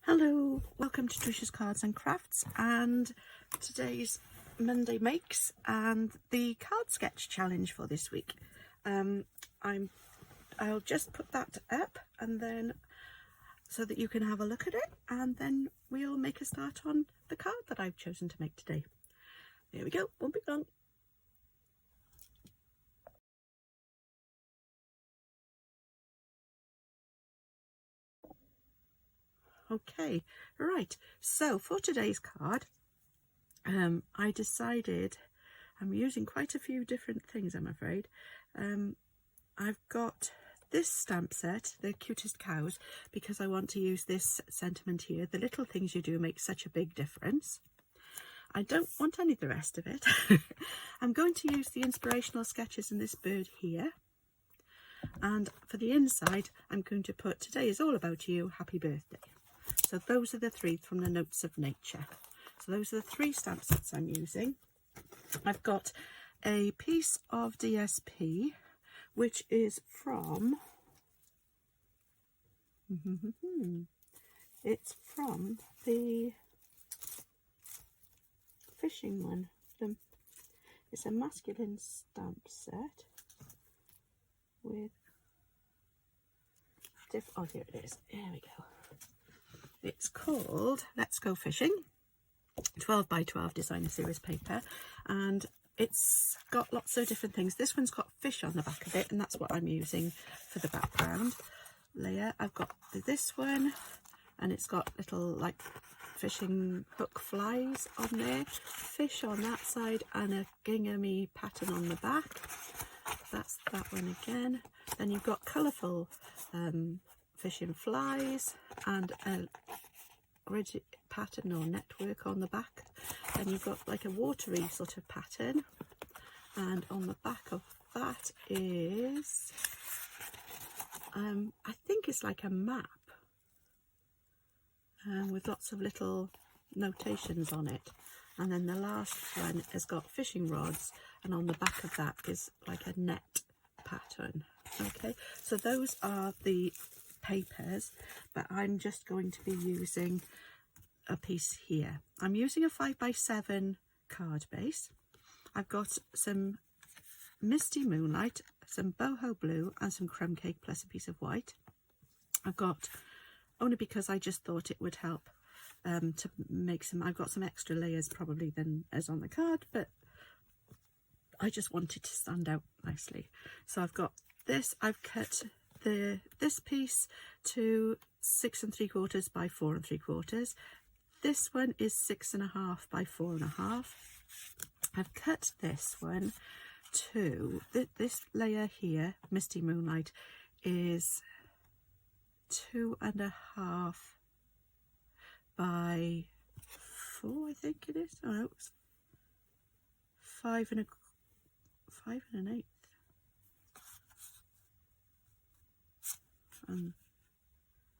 Hello, welcome to Tricia's Cards and Crafts, and today's Monday makes and the card sketch challenge for this week. I'll just put that up and then so that you can have a look at it, and then we'll make a start on the card that I've chosen to make today. There we go, won't be long. Okay, right, so for today's card, I decided I'm using quite a few different things, I'm afraid. I've got this stamp set, The Cutest Cows, because I want to use this sentiment here: the little things you do make such a big difference. I don't want any of the rest of it. I'm going to use the inspirational sketches in this bird here. And for the inside, I'm going to put "Today is all about you, happy birthday." So those are the three from the Notes of Nature. So those are the three stamp sets I'm using. I've got a piece of DSP, which is from, it's from the fishing one. It's a masculine stamp set with, oh, here it is. There we go. It's called Let's Go Fishing, 12 by 12 designer series paper, and it's got lots of different things. This one's got fish on the back of it, and that's what I'm using for the background layer. I've got this one, and it's got little like fishing hook flies on there, fish on that side, and a ginghamy pattern on the back. That's that one again. Then you've got colourful fishing flies and a grid pattern or network on the back. Then you've got like a watery sort of pattern, and on the back of that is I think it's like a map with lots of little notations on it. And then the last one has got fishing rods, and on the back of that is like a net pattern. Okay, so those are the papers, but I'm just going to be using a piece here. I'm using a 5x7 card base. I've got some Misty Moonlight, some Boho Blue, and some Crumb Cake plus a piece of white. I've got, only because I just thought it would help to make some, I've got some extra layers probably than as on the card, but I just wanted to stand out nicely. So I've got this, I've cut this piece to 6 3/4 by 4 3/4. This one is 6.5 by 4.5. I've cut this one to this layer here, Misty Moonlight, is 2.5 by 4, I think it is. Oh no, it's 5 1/8.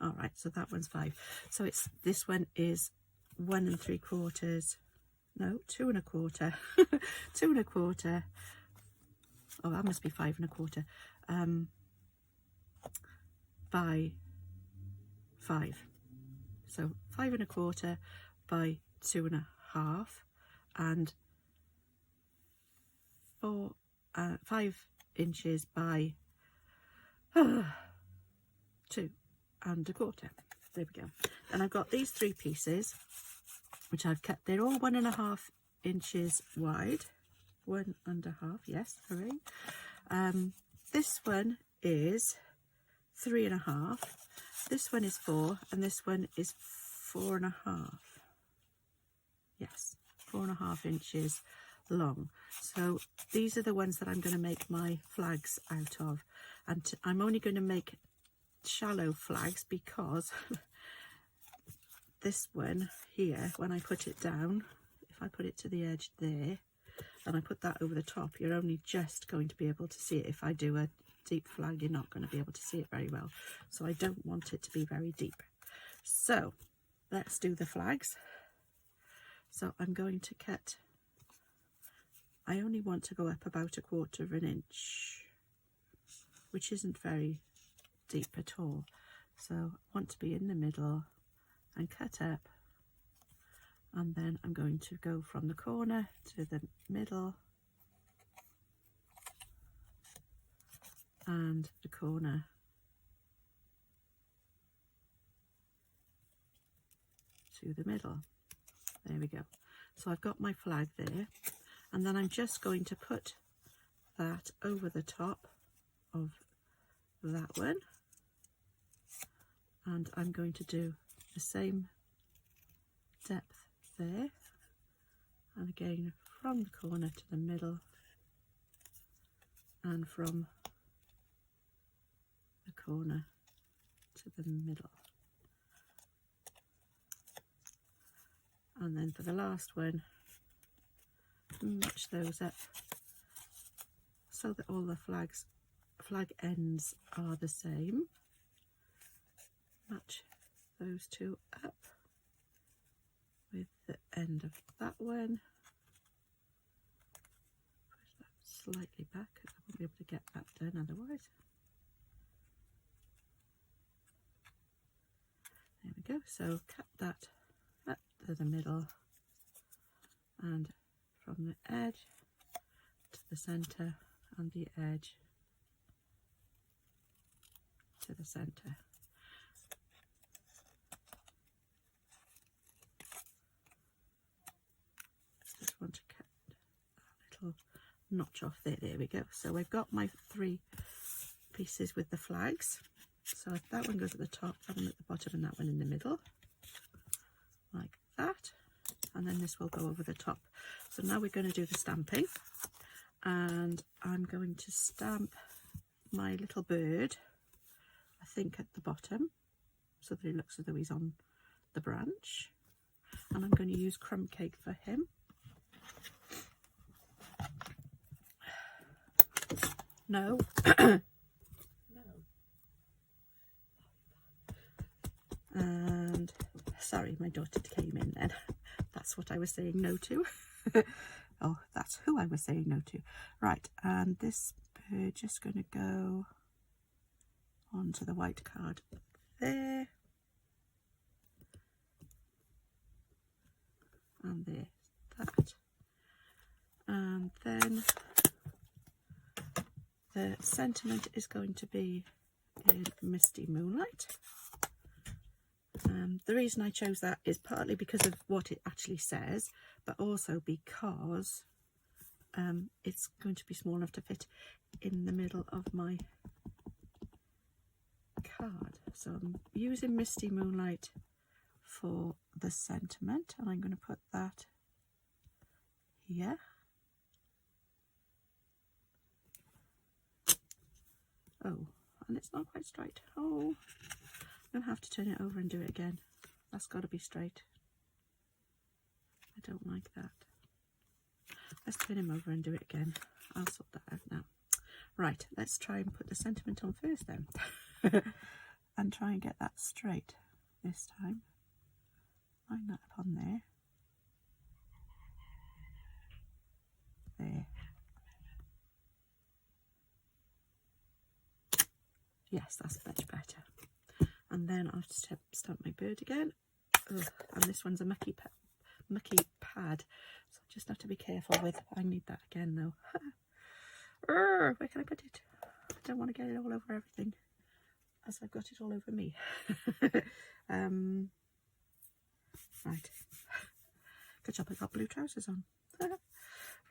All right, so that one's 5. So it's, this one is 1 3/4. No, 2 1/4. 2 1/4. Oh, that must be 5 1/4. By 5. So 5 1/4 by 2.5, and 5 inches by 2 1/4. There we go. And I've got these three pieces which I've cut. They're all 1.5 inches wide. 1.5, yes, hooray. This one is 3.5. This one is 4, and this one is 4.5. Yes, 4.5 inches long. So these are the ones that I'm going to make my flags out of, and I'm only going to make shallow flags because this one here, when I put it down, if I put it to the edge there and I put that over the top, you're only just going to be able to see it. If I do a deep flag, you're not going to be able to see it very well, so I don't want it to be very deep. So let's do the flags. So I'm going to cut, I only want to go up about 1/4 inch, which isn't very deep at all. So I want to be in the middle and cut up, and then I'm going to go from the corner to the middle and the corner to the middle. There we go. So I've got my flag there, and then I'm just going to put that over the top of that one, and I'm going to do the same depth there, and again from the corner to the middle and from the corner to the middle. And then for the last one, match those up so that all the flag ends are the same. Match those two up with the end of that one. Push that slightly back because I won't be able to get that done otherwise. There we go. So cut that up to the middle, and from the edge to the centre, and the edge to the centre. Just want to cut a little notch off there. There we go. So we've got my 3 pieces with the flags. So that one goes at the top, that one at the bottom, and that one in the middle, like that. And then this will go over the top. So now we're going to do the stamping, and I'm going to stamp my little bird, I think at the bottom, so that he looks as though he's on the branch. And I'm going to use crumb cake for him. No. And sorry, my daughter came in then. That's what I was saying no to. Oh, that's who I was saying no to. Right, and this bird just going to go onto the white card there. And there, that. And then the sentiment is going to be in Misty Moonlight. The reason I chose that is partly because of what it actually says, but also because it's going to be small enough to fit in the middle of my card. So I'm using Misty Moonlight for the sentiment, and I'm going to put that here. Oh, and it's not quite straight. Oh, I'm going to have to turn it over and do it again. That's got to be straight. I don't like that. Let's turn him over and do it again. I'll sort that out now. Right, let's try and put the sentiment on first then. And try and get that straight this time. Line that up on there. There. Yes, that's much better. And then I'll just stamp my bird again. Ugh, and this one's a mucky pad, so I just have to be careful with. I need that again though. Where can I put it? I don't want to get it all over everything, as I've got it all over me. Right. Good job I got blue trousers on.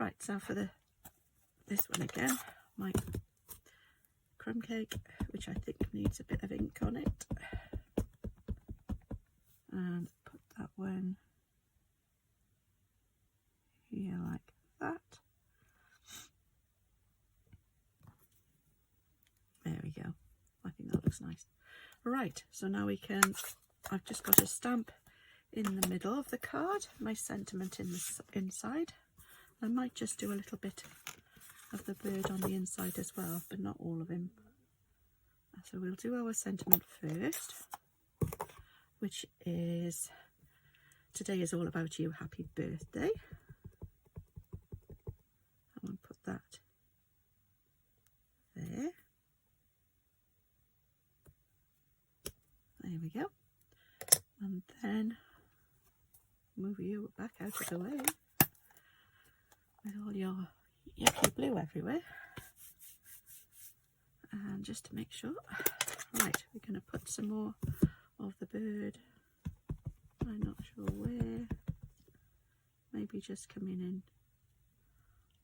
Right, so for this one again, my crumb cake, which I think needs a bit of ink on it, and put that one here like that. There we go. I think that looks nice. Right, so now I've just got a stamp in the middle of the card, my sentiment in the inside. I might just do a little bit of the bird on the inside as well, but not all of him. So we'll do our sentiment first, which is, today is all about you, happy birthday. I'm going to put that there. There we go. And And then move you back out of the way with all your yucky blue everywhere. And just to make sure, right, we're going to put some more of the bird. I'm not sure where. Maybe just coming in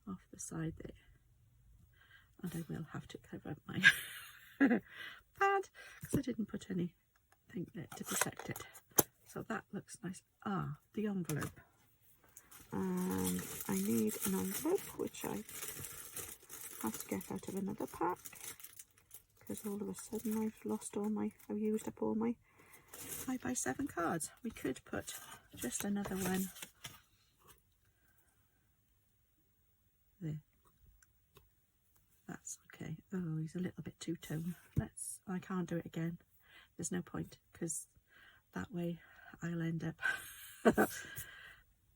off the side there. And I will have to cover up my pad because I didn't put anything there to protect it. So that looks nice. Ah, the envelope. And I need an envelope which I have to get out of another pack because all of a sudden I've used up all my 5x7 cards. We could put just another one there. That's okay. Oh, he's a little bit two-tone. I can't do it again. There's no point because that way I'll end up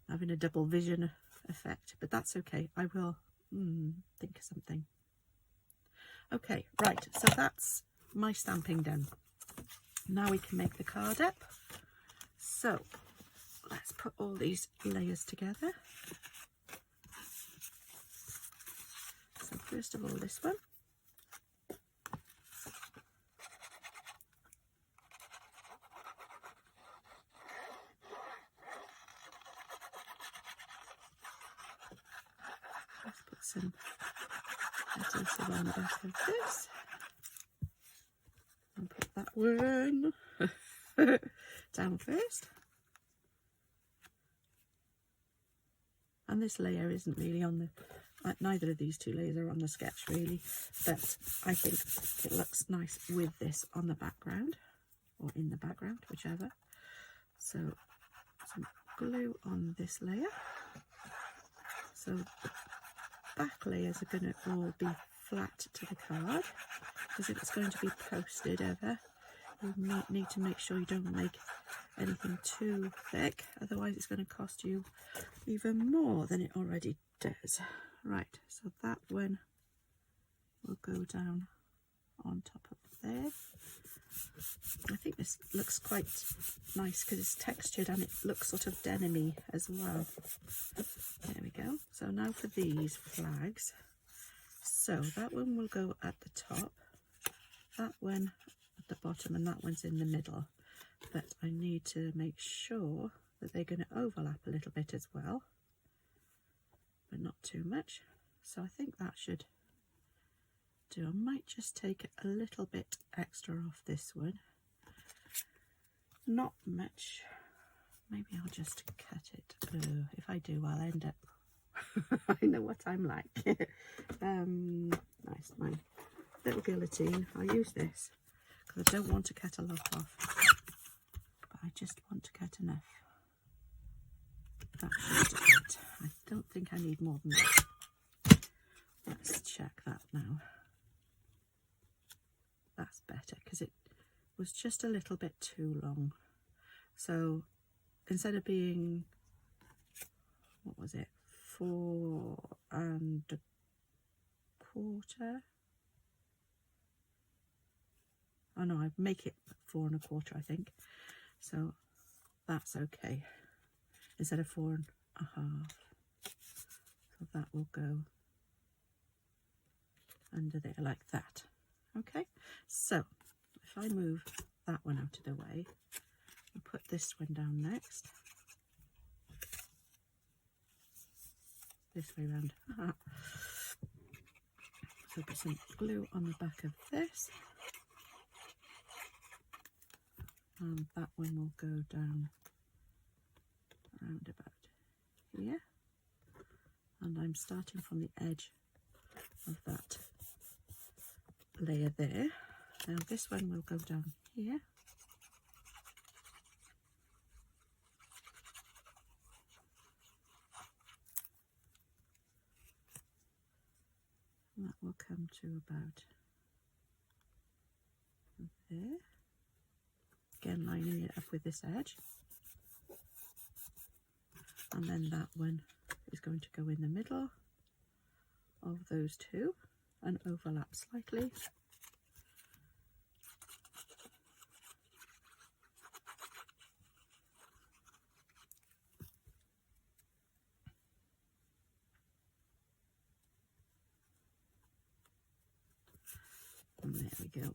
having a double vision effect, but that's okay. I will think of something. Okay, right, so that's my stamping done. Now we can make the card up. So let's put all these layers together. So first of all, this one. Let's put some adhesive on the back of this. And put that one down first. And this layer isn't really on the, neither of these two layers are on the sketch really, but I think it looks nice with this on the background, or in the background, whichever. So some glue on this layer. So the back layers are going to all be flat to the card, because if it's going to be posted ever, you need to make sure you don't make anything too thick, otherwise it's going to cost you even more than it already does. Right, so that one will go down on top of there. I think this looks quite nice because it's textured and it looks sort of denim-y as well. There we go. So now for these flags. So that one will go at the top, that one at the bottom, and that one's in the middle. But I need to make sure that they're going to overlap a little bit as well, but not too much. So I think that should do. I might just take a little bit extra off this one. Not much. Maybe I'll just cut it. Oh, if I do, I'll end up I know what I'm like. Nice, my little guillotine. I'll use this because I don't want to cut a lot off, but I just want to cut enough. That should do it. I don't think I need more than that. Let's check that now. That's better because it was just a little bit too long. So instead of being, what was it, 4 1/4, oh no, I make it 4 1/4 I think, so that's okay, instead of 4 1/2, so that will go under there like that. Okay, so if I move that one out of the way, I'll put this one down next. This way round. So put some glue on the back of this. And that one will go down around about here. And I'm starting from the edge of that layer there. Now this one will go down here. And that will come to about there. Again, lining it up with this edge. And then that one is going to go in the middle of those two and overlap slightly. And there we go.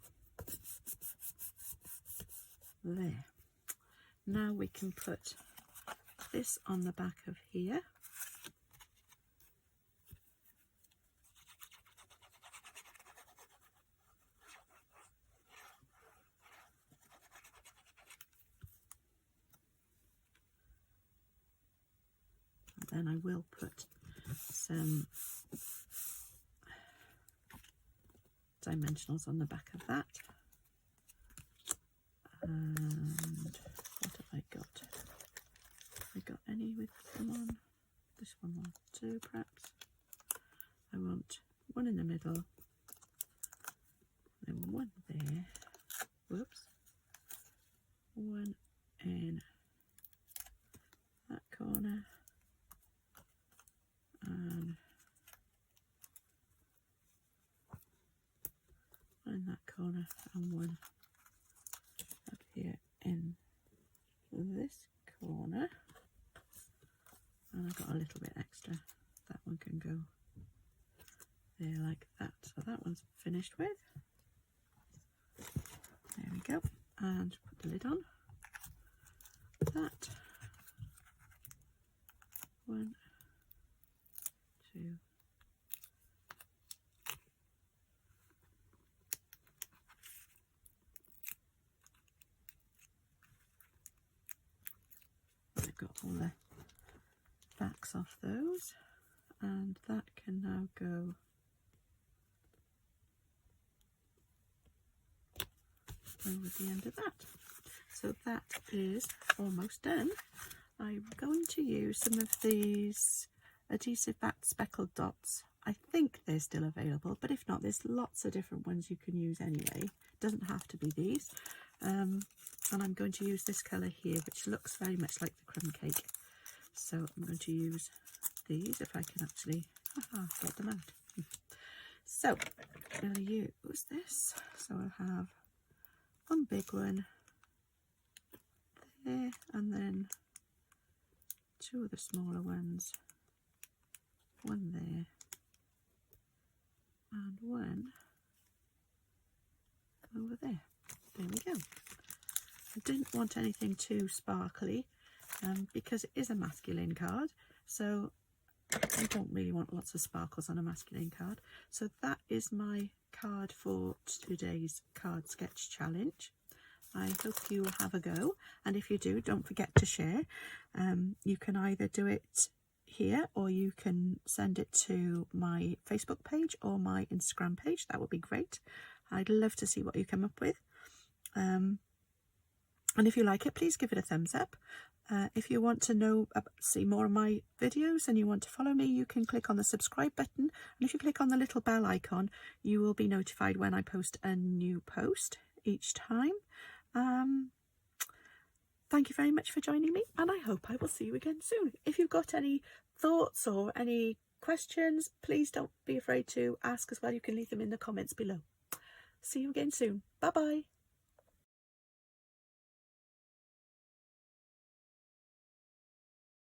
There. Now we can put this on the back of here. And then I will put some dimensionals on the back of that. And what have I got? Have I got any with them on? This one will do, perhaps. I want one in the middle, and one there. Whoops. One in that corner, and one in that corner, and one up here in this corner. And I've got a little bit extra. That one can go there like that. So that one's finished with. There we go. And put the lid on. That. 1, 2. I've got all the backs off those, and that can now go over the end of that. So that is almost done. I'm going to use some of these adhesive back speckled dots. I think they're still available, but if not, there's lots of different ones you can use anyway. Doesn't have to be these. And I'm going to use this colour here, which looks very much like the crumb cake. So I'm going to use these, if I can actually get them out. So I'm going to use this. So I'll have one big one there, and then 2 of the smaller ones, one there, and one over there. There we go. I didn't want anything too sparkly because it is a masculine card, so I don't really want lots of sparkles on a masculine card. So that is my card for today's card sketch challenge. I hope you will have a go, and if you do, don't forget to share. You can either do it here, or you can send it to my Facebook page or my Instagram page. That would be great. I'd love to see what you come up with. And if you like it, please give it a thumbs up. If you want to see more of my videos and you want to follow me, you can click on the subscribe button, and if you click on the little bell icon, you will be notified when I post a new post each time. Thank you very much for joining me, and I hope I will see you again soon. If you've got any thoughts or any questions, please don't be afraid to ask as well. You can leave them in the comments below. See you again soon. Bye bye.